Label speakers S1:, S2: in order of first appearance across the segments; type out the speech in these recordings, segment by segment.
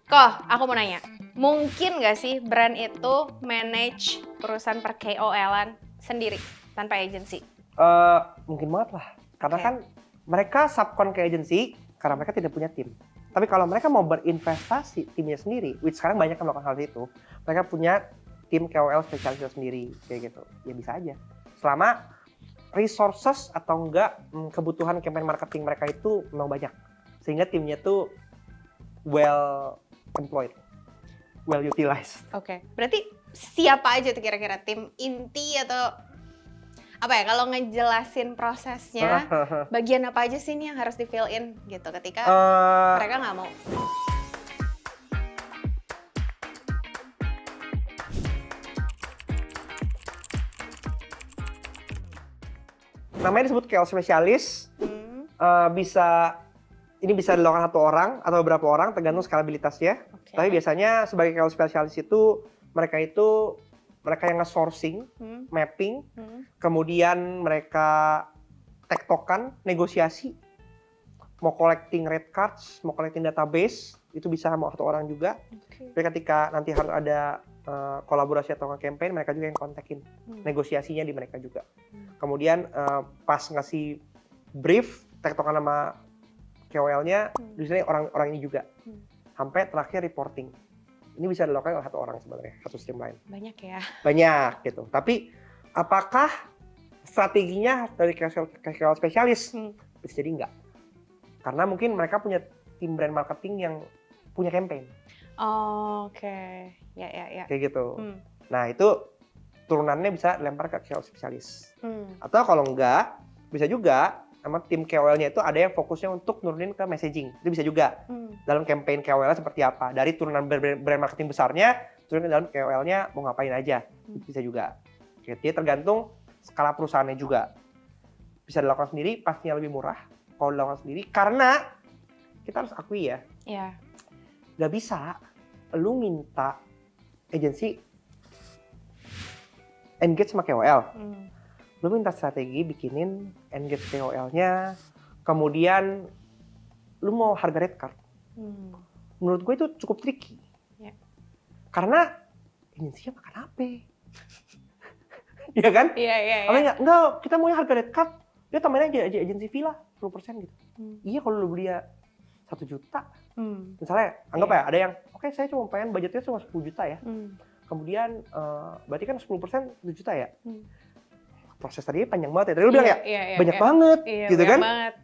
S1: Kok, aku mau nanya, mungkin nggak sih brand itu manage perusahaan per KOL-an sendiri tanpa agency?
S2: Mungkin banget lah. Karena
S1: Oke.
S2: kan mereka subkon ke agency karena mereka tidak punya tim. Tapi kalau mereka mau berinvestasi timnya sendiri, which sekarang banyak yang melakukan hal itu, mereka punya tim KOL spesialisnya sendiri kayak gitu. Ya bisa aja. Selama resources atau enggak kebutuhan campaign marketing mereka itu memang banyak. Sehingga timnya tuh well employed, well utilized.
S1: Oke. Berarti siapa aja tuh kira-kira tim inti atau apa ya, kalau ngejelasin prosesnya, bagian apa aja sih nih yang harus di fill in gitu ketika mereka nggak mau?
S2: Namanya disebut KOL spesialis. Ini bisa dilakukan satu orang atau beberapa orang tergantung skalabilitasnya.
S1: Oke.
S2: Tapi biasanya sebagai KOL spesialis itu mereka yang nge-sourcing, mapping, kemudian mereka tektokan, negosiasi, mau collecting rate cards, mau collecting database, itu bisa sama satu orang juga.
S1: Oke.
S2: Tapi ketika nanti harus ada kolaborasi atau campaign, mereka juga yang kontakin, negosiasinya di mereka juga. Kemudian pas ngasih brief, tektokan sama KOL-nya, biasanya orang ini juga. Sampai terakhir reporting. Ini bisa dilakukan oleh satu orang sebenarnya, satu streamline.
S1: Banyak ya.
S2: Banyak gitu. Tapi apakah strateginya dari KOL spesialis? Bisa jadi enggak. Karena mungkin mereka punya tim brand marketing yang punya campaign.
S1: Oh, oke. Ya.
S2: Kayak gitu. Nah itu turunannya bisa dilempar ke KOL spesialis. Atau kalau enggak, bisa juga sama tim KOL-nya itu ada yang fokusnya untuk nurunin ke messaging. Itu bisa juga. Dalam campaign KOL-nya seperti apa. Dari turunan brand marketing besarnya, turun ke dalam KOL-nya mau ngapain aja. Bisa juga. Jadi tergantung skala perusahaannya juga. Bisa dilakukan sendiri, pastinya lebih murah. Kalau dilakukan sendiri, karena kita harus akui ya.
S1: Iya.
S2: Gak bisa lu minta agensi engage sama KOL. Lu minta strategi bikinin engage KOL-nya, kemudian lu mau harga rate card. Menurut gue itu cukup tricky.
S1: Ya.
S2: Karena agensinya makan apa? Iya kan?
S1: Iya.
S2: Enggak, kita maunya harga rate card, dia tambahin aja agensi villa 10% gitu. Iya kalau lu beli 1 juta. Misalnya, anggap ya ada yang, oke saya cuma pengen budgetnya cuma 10 juta ya. Kemudian, berarti kan 10% 1 juta ya. Proses tadi panjang banget ya. Tadi lu bilang ya, banyak banget gitu kan.
S1: Banget.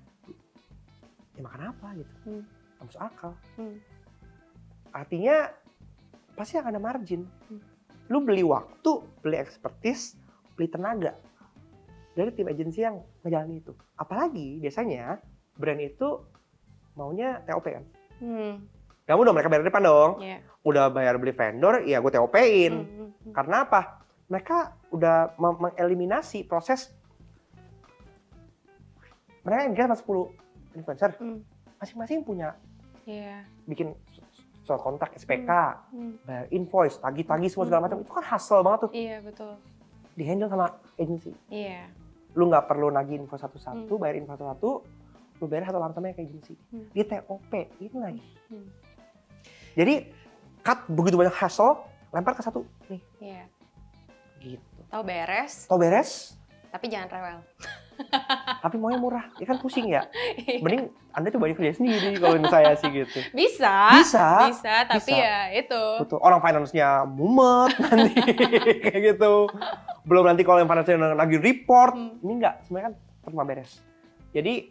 S2: Ya makan apa gitu. Nggak masuk akal. Artinya, pasti akan ada margin. Lu beli waktu, beli expertise, beli tenaga. Dari tim agensi yang ngejalanin itu. Apalagi biasanya brand itu maunya TOP kan. Gak mau dong mereka bayar depan dong. Udah bayar beli vendor, ya gue TOP-in. Karena apa? Mereka udah mengeliminasi proses. Mereka engage sama 10 influencer. Masing-masing punya bikin surat kontak, SPK, bayar invoice, tagih-tagih semua segala macam. Itu kan hassle banget tuh.
S1: Iya, betul.
S2: Di-handle sama agency.
S1: Iya.
S2: Lu nggak perlu nagih info satu-satu, bayar info satu-satu, lu bayar satu langsungnya ke agency. Dia TOP-in lagi. Jadi, cut begitu banyak hassle, lempar ke satu nih.
S1: Iya.
S2: Gitu.
S1: Tahu beres,
S2: Tau beres,
S1: tapi jangan rewel.
S2: tapi maunya murah. Ya kan pusing ya. Mending Anda coba kerja sendiri kalau menurut saya sih gitu.
S1: Bisa, tapi
S2: bisa.
S1: ya itu.
S2: Betul. Orang finance-nya mumet nanti kayak gitu. Belum nanti kalau yang finance-nya lagi report, ini enggak, sebenarnya kan cuma beres. Jadi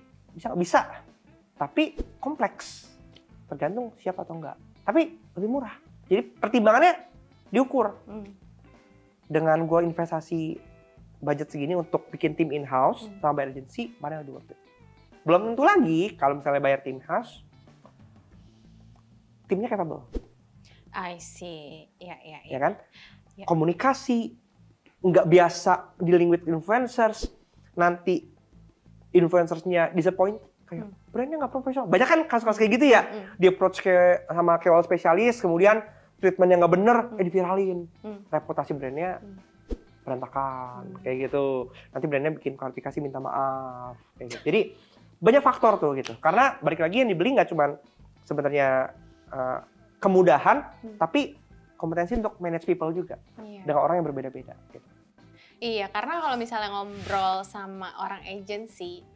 S2: bisa, tapi kompleks. Tergantung siapa atau enggak. Tapi lebih murah. Jadi pertimbangannya diukur. Dengan gue investasi budget segini untuk bikin tim in-house sama bayar agency, mana yang lebih worth it. Belum tentu lagi kalau misalnya bayar tim in-house, timnya capable.
S1: I see. Iya.
S2: Ya kan?
S1: Ya.
S2: Komunikasi, nggak biasa dealing with influencers, nanti influencersnya disappoint, kayak brandnya nggak profesional. Banyak kan kasus-kasus kayak gitu ya, di approach sama KOL spesialis, kemudian treatmentnya nggak bener, diviralin. Reputasi brandnya berantakan, kayak gitu. Nanti brandnya bikin klarifikasi minta maaf, kayak gitu. Jadi banyak faktor tuh gitu. Karena balik lagi yang dibeli nggak cuma sebenarnya kemudahan, tapi kompetensi untuk manage people juga dengan orang yang berbeda-beda. Gitu.
S1: Iya, karena kalau misalnya ngobrol sama orang agency,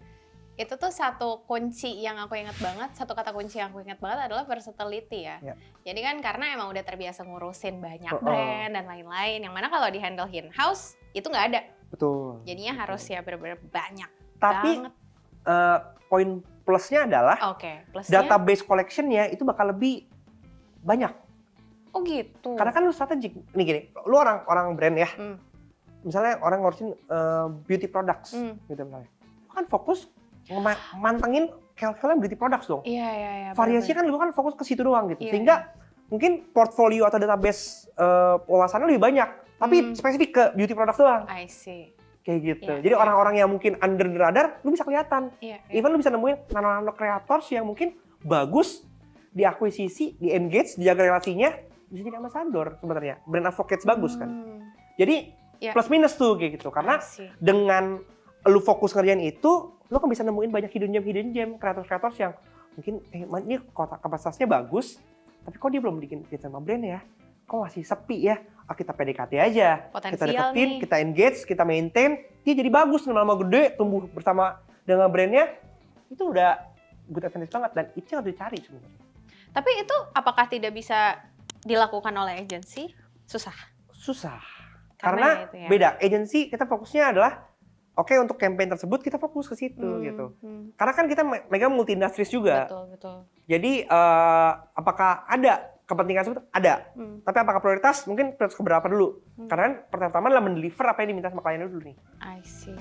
S1: itu tuh satu kunci yang aku ingat banget, satu kata kunci yang aku ingat banget adalah versatility ya. Jadi kan karena emang udah terbiasa ngurusin banyak brand dan lain-lain, yang mana kalau di handle in-house itu nggak ada.
S2: Betul.
S1: Jadinya harus ya benar-benar banyak
S2: tapi,
S1: banget.
S2: Poin plusnya adalah
S1: Plusnya,
S2: database collection-nya itu bakal lebih banyak.
S1: Oh gitu.
S2: Karena kan lu strategik. Nih gini, lu orang brand ya. Misalnya orang ngurusin beauty products gitu misalnya. Lu kan fokus mantengin kalian beauty products dong.
S1: Iya.
S2: Variasi kan lu kan fokus ke situ doang gitu. Sehingga mungkin portfolio atau database wawasannya lebih banyak, tapi spesifik ke beauty products doang.
S1: I see.
S2: Kayak gitu. Jadi orang-orang yang mungkin under the radar, lu bisa kelihatan. Even lu bisa nemuin nano-nano creators yang mungkin bagus, diakuisisi, di-engage, dijaga relasinya, bisa jadi ambassador sebenarnya. Brand advocates bagus kan. Jadi plus minus tuh kayak gitu. Karena dengan lu fokus ngerjain itu, lu kan bisa nemuin banyak hidden gem, kreator-kreator yang mungkin ini kapasitasnya bagus, tapi kok dia belum bikin sama brand ya? Kok masih sepi ya? Kita PDKT aja, kita deketin, kita engage, kita maintain, dia jadi bagus, lama-lama gede, tumbuh bersama dengan brandnya, itu udah good advantage banget dan itu yang harus dicari sebenarnya.
S1: Tapi itu apakah tidak bisa dilakukan oleh agensi? Susah.
S2: Karena beda. Agensi kita fokusnya adalah untuk campaign tersebut kita fokus ke situ gitu. Karena kan kita megang multi industries juga.
S1: Betul.
S2: Jadi apakah ada kepentingan tersebut? Ada. Tapi apakah prioritas? Mungkin prioritas keberapa dulu. Karena kan pertama adalah mendeliver apa yang diminta sama kliennya dulu nih.
S1: I see.